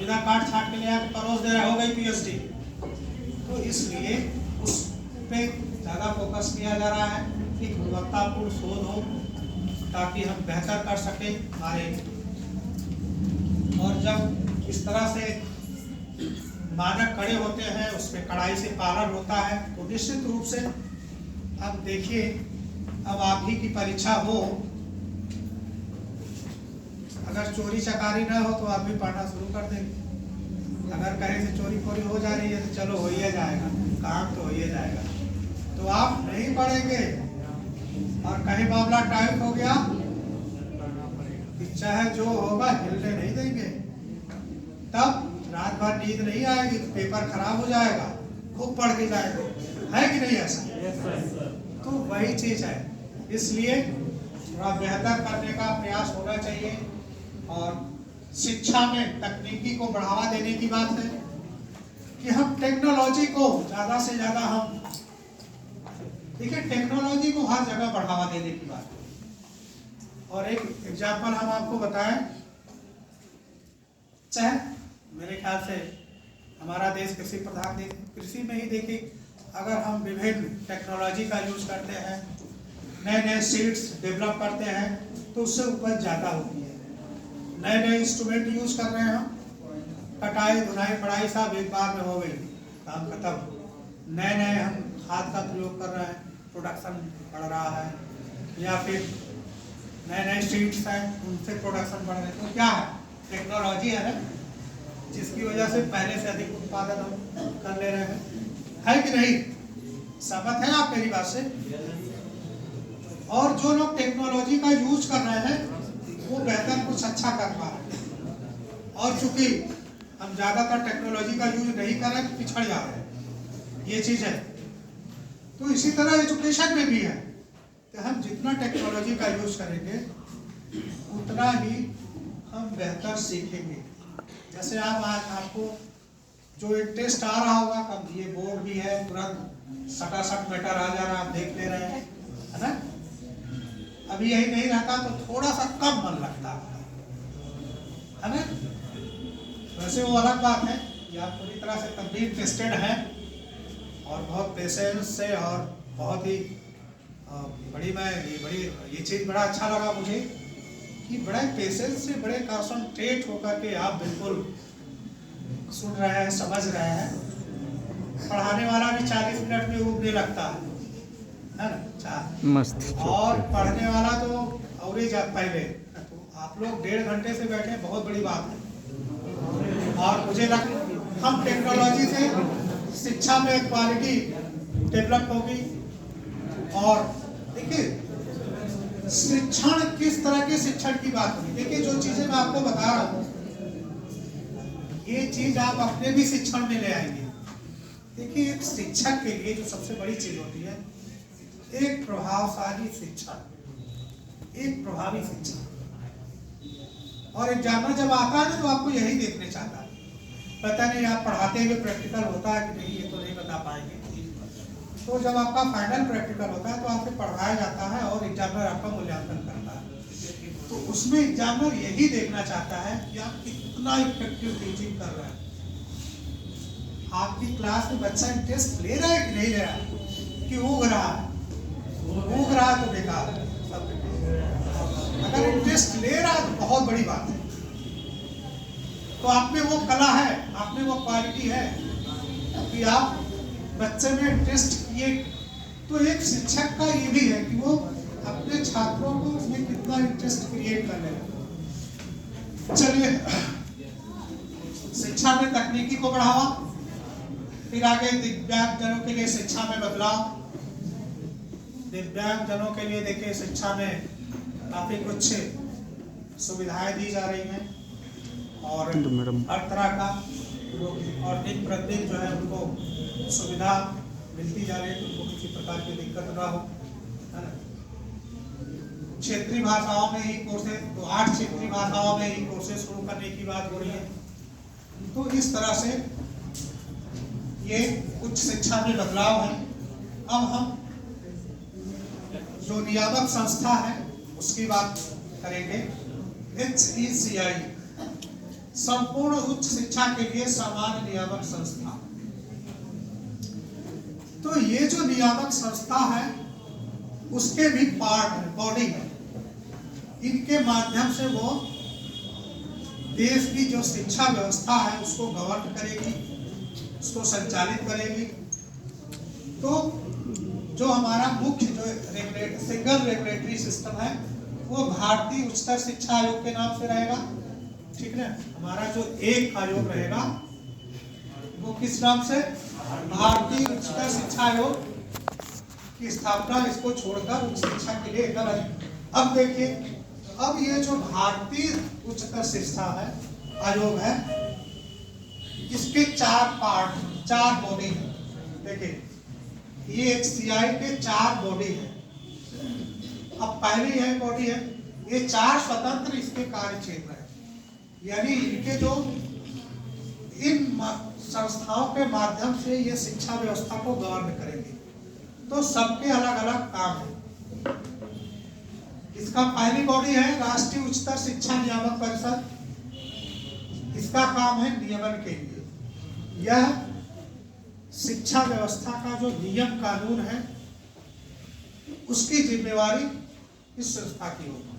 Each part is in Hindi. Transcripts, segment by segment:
संविदा काट छाट के ले आके परोस दे रहे, हो गई पीएचडी। तो इसलिए उस पे ज़्यादा फोकस किया जा रहा है कि गुणवत्तापूर्ण शोध हो ताकि हम बेहतर कर सकें हमारे। और जब इस तरह से मानक कड़े होते हैं, उसमें कड़ाई से पालन होता है, तो निश्चित रूप से अब देखिए, अब आप ही की परीक्षा हो, अगर चोरी चकारी ना हो तो आप भी पढ़ना शुरू कर देंगे। अगर कहीं से चोरी खोरी हो जा रही है तो चलो हो ही जाएगा, काम तो हो ही जाएगा, तो आप नहीं पढ़ेंगे। और कहीं मामला टाइट हो गया, चाहे जो होगा हिलने नहीं देंगे, तब रात भर नींद नहीं आएगी, पेपर खराब हो जाएगा, खूब पढ़ के जाएगा, है कि नहीं ऐसा? तो वही चीज है, इसलिए थोड़ा बेहतर करने का प्रयास होना चाहिए। और शिक्षा में तकनीकी को बढ़ावा देने की बात है कि हम टेक्नोलॉजी को ज्यादा से ज्यादा, हम देखिए टेक्नोलॉजी को हर जगह बढ़ावा देने की बात है। और एक एग्जाम्पल हम आपको बताएं, चाहे मेरे ख्याल से हमारा देश कृषि प्रधान देश, कृषि में ही देखिए, अगर हम विभिन्न टेक्नोलॉजी का यूज करते हैं, नए नए सीड्स डेवलप करते हैं, तो उससे उपज ज़्यादा होती है। नए नए इंस्ट्रूमेंट यूज कर रहे हैं हम, कटाई धुनाई पढ़ाई सब एक बार में हो गई, काम खत्म। नए नए हम खाद का प्रयोग कर रहे हैं, प्रोडक्शन बढ़ रहा है, या फिर नए नए सीड्स हैं, उनसे प्रोडक्शन बढ़ रहे हैं। तो क्या है, टेक्नोलॉजी है ना, जिसकी वजह से पहले से अधिक उत्पादन हम कर ले रहे हैं, है कि नहीं? सहमत है आप मेरी बात से? और जो लोग टेक्नोलॉजी का यूज कर रहे हैं वो बेहतर कुछ अच्छा कर पा रहे हैं, और चूंकि हम ज्यादातर टेक्नोलॉजी का यूज नहीं कर रहे तो पिछड़ जा रहे हैं, ये चीज है। तो इसी तरह एजुकेशन में भी है कि हम जितना टेक्नोलॉजी का यूज करेंगे उतना ही हम बेहतर सीखेंगे। जैसे आप आज आपको जो एक टेस्ट आ रहा होगा, कब ये बोर्ड भी है, तुरंत सटासट मैटर आ जा रहा है, आप देख ले रहे हैं, है ना? अभी यही नहीं रहता तो थोड़ा सा कम मन लगता है ना? वैसे वो अलग बात है कि आप पूरी तरह से तब भी इंटरेस्टेड हैं और बहुत पेशेंस से, और बहुत ही बड़ी ये चीज बड़ा अच्छा लगा मुझे कि बड़े पेशेंस से, बड़े कंसंट्रेट होकर के आप बिल्कुल सुन रहे हैं, समझ रहे हैं। पढ़ाने वाला भी 40 मिनट में उबने लगता है ना? मस्त। और पढ़ने वाला तो और ही पहले, तो आप लोग 1.5 घंटे से बैठे, बहुत बड़ी बात है। और मुझे लगता हम टेक्नोलॉजी से शिक्षा में क्वालिटी डेवलप होगी। और देखिए शिक्षण, किस तरह के शिक्षण की बात होगी, देखिए जो चीजें मैं आपको बता रहा हूँ ये चीज आप अपने भी शिक्षण में ले आएंगे। देखिए एक शिक्षक के लिए जो सबसे बड़ी चीज होती है, एक प्रभावशाली शिक्षण, एक प्रभावी शिक्षण। और एग्जामिनर जब आता है ना तो आपको यही देखने चाहता है, पता नहीं आप पढ़ाते हुए प्रैक्टिकल होता है कि नहीं, ये तो नहीं बता पाएंगे। तो जब आपका फाइनल प्रैक्टिकल होता है तो आपसे पढ़ाया जाता है और एग्जामिनर आपका मूल्यांकन करता है। तो उसमें एग्जामिनर यही देखना चाहता है कि आप कितना इफेक्टिव टीचिंग कर रहे हैं, आपकी क्लास में बच्चा इंटरेस्ट ले रहा है कि नहीं ले रहा है, कि ऊब रहा है। ऊब रहा है तो बेकार है, अगर इंटरेस्ट ले रहा है तो बहुत बड़ी बात है। तो आप में वो कला है, आप में वो क्वालिटी है कि आप बच्चे में इंटरेस्ट किए। तो एक शिक्षक का ये भी है कि वो अपने छात्रों को उसमें कितना इंटरेस्ट क्रिएट कर लेगा। चलिए, शिक्षा में तकनीकी को बढ़ावा, फिर आगे दिव्यांग जनों के लिए शिक्षा में बदलाव। दिव्यांग जनों के लिए देखिए शिक्षा में काफी कुछ सुविधाएं दी जा रही हैं, और हर तरह का और दिन प्रतिदिन जो है उनको सुविधा मिलती जा रही है, उनको किसी प्रकार की दिक्कत ना हो, है ना? क्षेत्रीय भाषाओं में ही कोर्सेज, तो 8 क्षेत्रीय भाषाओं में ही कोर्सेज शुरू करने की बात हो रही है। तो इस तरह से ये उच्च शिक्षा में बदलाव है। अब हम जो नियामक संस्था है उसकी बात करेंगे। HECI, संपूर्ण उच्च शिक्षा के लिए सामान्य नियामक संस्था। तो ये जो नियामक संस्था है उसके भी पार्ट है, बॉडी है। इनके माध्यम से वो देश की जो शिक्षा व्यवस्था है उसको गवर्न करेगी, उसको संचालित करेगी। तो जो हमारा मुख्य जो सिंगल रेगुलेटरी सिस्टम है वो भारतीय उच्चतर शिक्षा आयोग के नाम से रहेगा। ठीक है, हमारा जो एक आयोग रहेगा वो किस नाम से, भारतीय उच्चतर शिक्षा आयोग की स्थापना इसको छोड़कर उच्च शिक्षा के लिए कर है। अब देखिए, अब ये जो भारतीय उच्चतर शिक्षा है आयोग है, इसके चार पार्ट, चार बॉडी है। देखिए, ये HCI के चार बॉडी है। अब पहली है बॉडी है, ये चार स्वतंत्र इसके कार्य क्षेत्र है, यानी इनके जो इन संस्थाओं के माध्यम से ये शिक्षा व्यवस्था को गवर्न करेंगे। तो सबके अलग अलग काम है। इसका पहली बॉडी है राष्ट्रीय उच्चतर शिक्षा नियामक परिषद। इसका काम है नियमन के लिए। यह शिक्षा व्यवस्था का जो नियम कानून है उसकी जिम्मेवारी इस संस्था की होगी।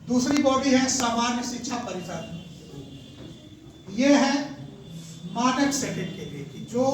दूसरी बॉडी है सामान्य शिक्षा परिषद। यह है मानक सेटिंग के लिए कि जो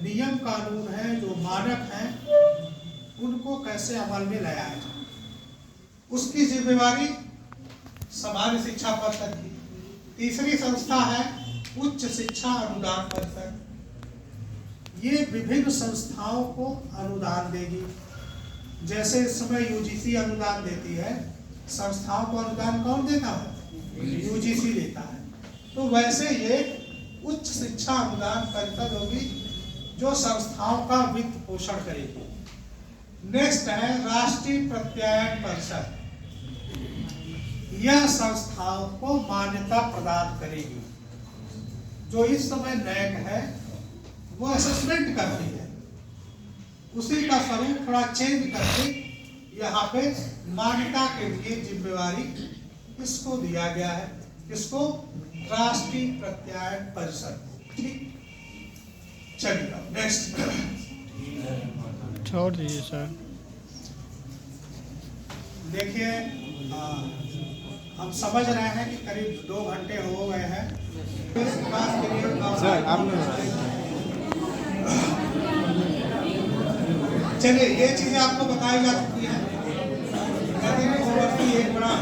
नियम कानून है, जो मानक है, उनको कैसे अमल में लाया जाए, उसकी जिम्मेवारी सामान्य शिक्षा परिषद की। तीसरी संस्था है उच्च शिक्षा अनुदान परिषद। ये विभिन्न संस्थाओं को अनुदान देगी। जैसे इस समय UGC अनुदान देती है, संस्थाओं को अनुदान कौन देता है, UGC देता है। तो वैसे ये उच्च शिक्षा अनुदान परिषद होगी जो संस्थाओं का वित्त पोषण करेगी। नेक्स्ट है राष्ट्रीय प्रत्यायन परिषद। यह संस्थाओं को मान्यता प्रदान करेगी। जो इस समय NAAC है वो असेसमेंट करती है, उसी का स्वरूप थोड़ा चेंज करके यहाँ पे मान्यता के लिए जिम्मेवारी इसको दिया गया है। इसको राष्ट्रीय प्रत्यायन परिषद। ठीक, चलिए नेक्स्ट छोड़ दीजिए सर। देखिए, हम समझ रहे हैं कि करीब 2 घंटे हो गए हैं। सर आपने चलिए, ये चीजें आपको बताई जा सकती है। एक बड़ा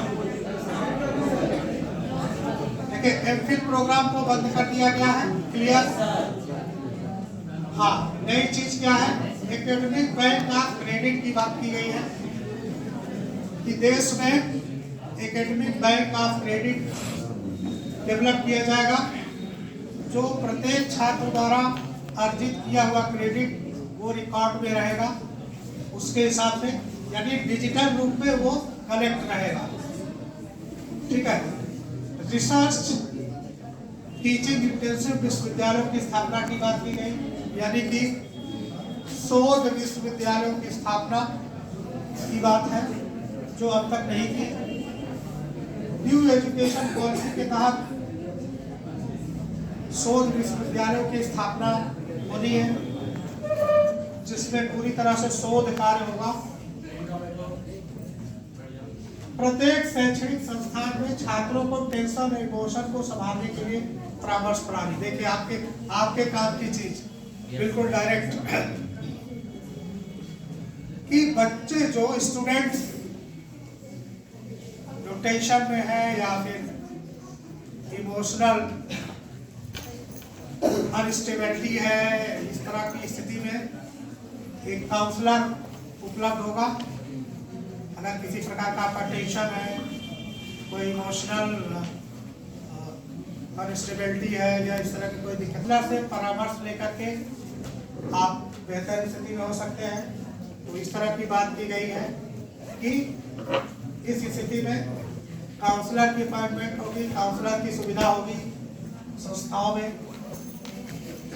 देखिए, MPhil प्रोग्राम को बंद कर दिया गया है। क्लियर? हाँ, नई चीज क्या है, एकेडमिक बैंक ऑफ क्रेडिट की बात की गई है कि देश में academic bank of credit develop किया जाएगा, जो प्रत्येक छात्र द्वारा अर्जित किया हुआ क्रेडिट वो रिकॉर्ड में रहेगा उसके हिसाब से, यानी डिजिटल रूप में वो कलेक्ट रहेगा। ठीक है। रिसर्च टीचिंग इंटेंसिव विश्वविद्यालयों की स्थापना की बात की गई, यानी कि शोध विश्वविद्यालयों की स्थापना की बात है जो अब तक नहीं की। न्यू एजुकेशन पॉलिसी के तहत शोध विश्वविद्यालयों की स्थापना होनी है, जिसमें पूरी तरह से शोध कार्य होगा। प्रत्येक शैक्षणिक संस्थान में छात्रों को टेंशन और इमोशन को संभालने के लिए परामर्श प्रणाली। देखिए, आपके काम की चीज बिल्कुल डायरेक्ट कि बच्चे जो स्टूडेंट्स जो टेंशन में है या फिर इमोशनल अनस्टेबिलिटी है, इस तरह की स्थिति में एक काउंसलर उपलब्ध होगा। अगर किसी प्रकार का आपका टेंशन है, कोई इमोशनल अनस्टेबिलिटी है या इस तरह की कोई दिक्कत से परामर्श लेकर के आप बेहतर स्थिति में हो सकते हैं। तो इस तरह की बात की गई है कि इस स्थिति में काउंसलर की अपॉइंटमेंट होगी, काउंसलर की सुविधा होगी संस्थाओं में।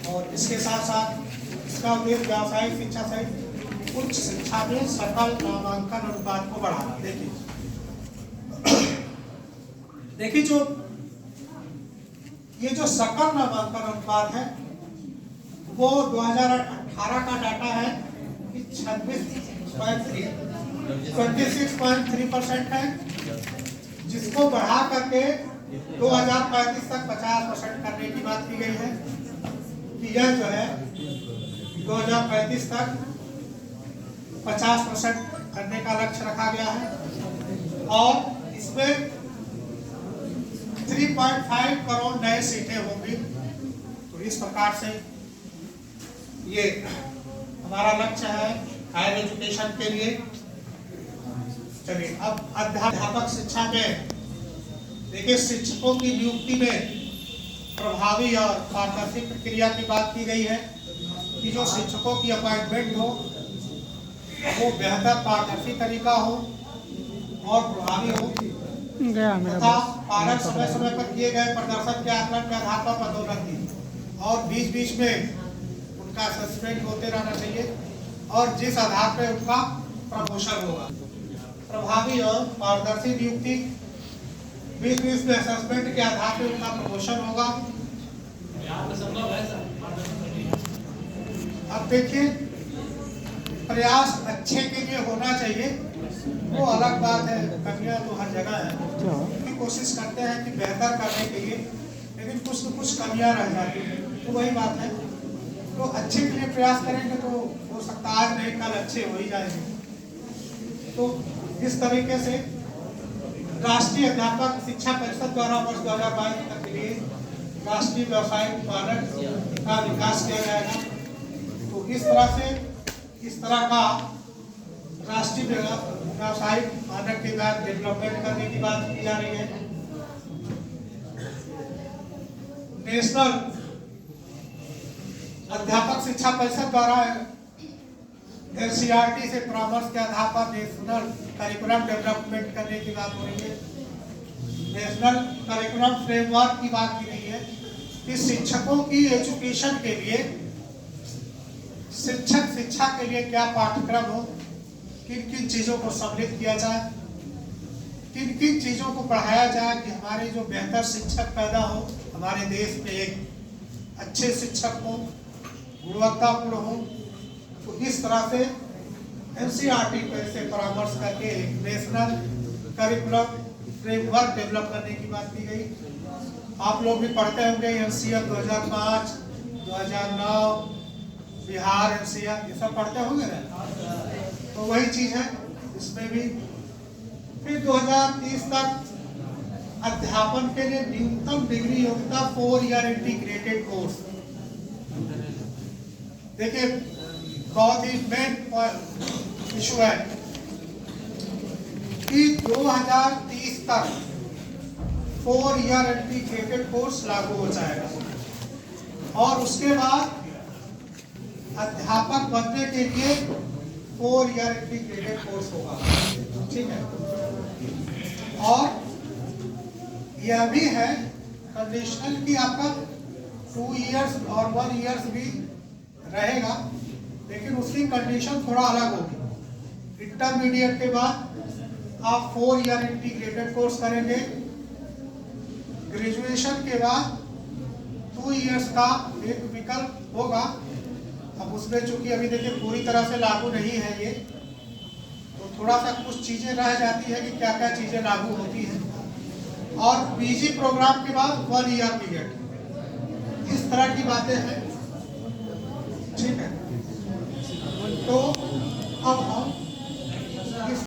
और इसके साथ साथ इसका उद्देश्य व्यावसायिक शिक्षा सहित उच्च शिक्षा में सकल नामांकन अनुपात को बढ़ाना। देखिए जो ये जो सकल नामांकन अनुपात है वो 2018 का डाटा है कि 26.3% है, जिसको बढ़ा करके 2035 तक 50% करने की बात की गई है कि यह जो है 2035 तक 50% करने का लक्ष्य रखा गया है और इसमें 3.5 करोड़ नए सीटें होंगी। तो इस प्रकार से ये हमारा लक्ष्य है हायर एजुकेशन के लिए। चलिए अब अध्यापक शिक्षा में देखिए, शिक्षकों की नियुक्ति में प्रभावी और पारदर्शी प्रक्रिया की बात की गई है कि जो शिक्षकों की अपॉइंटमेंट हो वो बेहतर पारदर्शी तरीका हो और प्रभावी हो तथा पालक समय समय पर किए गए प्रदर्शन के आकलन के आधार पर पदोन्नति और बीच बीच में उनका सस्पेंड होते रहना चाहिए और जिस आधार पर उनका प्रमोशन होगा। प्रभावी और पारदर्शी नियुक्ति, बीच बीच में सस्पेंड के आधार पर उनका प्रमोशन होगा। अब देखिए, प्रयास अच्छे के लिए होना चाहिए, वो अलग बात है, कमियां तो हर जगह है। कोशिश करते हैं कि बेहतर करने के लिए, लेकिन कुछ न कुछ कमियां रह जाती हैं, तो वही बात है। तो अच्छे के लिए प्रयास करेंगे तो हो सकता आज नहीं कल अच्छे हो ही जाएंगे। तो इस तरीके से राष्ट्रीय अध्यापक शिक्षा परिषद द्वारा वर्ष 2022 तक के लिए राष्ट्रीय व्यावसायिक मानक का विकास किया जाएगा। तो इस तरह का राष्ट्रीय व्यावसायिक मानक के बाद डेवलपमेंट करने की बात की जा रही है। नेशनल अध्यापक शिक्षा परिषद द्वारा NCERT से परामर्श के आधार पर नेशनल करिकुलम डेवलपमेंट करने की बात हो रही है। नेशनल करिकुलम फ्रेमवर्क की बात की गई है कि शिक्षकों की एजुकेशन के लिए, शिक्षक शिक्षा के लिए क्या पाठ्यक्रम हो, किन किन चीजों को सम्मिलित किया जाए, किन किन चीजों को पढ़ाया जाए कि हमारे जो बेहतर शिक्षक पैदा हो, हमारे देश में एक अच्छे शिक्षक हो, गुणवत्तापूर्ण हो। तो इस तरह से NCERT से परामर्श करके एक नेशनल करिकुलम फ्रेमवर्क डेवलप करने की बात की गई। आप लोग भी पढ़ते होंगे NCERT 2005, 2009, बिहार NCERT, ये सब पढ़ते होंगे ना। तो वही चीज है इसमें भी। फिर 2030 तक अध्यापन के लिए न्यूनतम डिग्री योग्यता 4 ईयर इंटीग्रेटेड कोर्स। देखिए, बहुत ही मेन इशू है कि 2030 तक 4 ईयर इंटीग्रेटेड कोर्स लागू हो जाएगा और उसके बाद अध्यापक बनने के लिए 4 ईयर इंटीग्रेटेड कोर्स होगा। ठीक है, और यह भी है कंडीशनल कि आपका 2 इयर्स और 1 इयर्स भी रहेगा, लेकिन उसकी कंडीशन थोड़ा अलग होगी। इंटरमीडिएट के बाद आप 4 ईयर इंटीग्रेटेड कोर्स करेंगे। ग्रेजुएशन के बाद 2 इयर्स का एक विकल्प होगा। अब उसमें चूंकि अभी देखिए पूरी तरह से लागू नहीं है ये, तो थोड़ा सा कुछ चीजें रह जाती है कि क्या क्या चीजें लागू होती हैं। और पीजी प्रोग्राम के बाद 1 ईयर पीरियड, इस तरह की बातें हैं। ठीक है, तो अब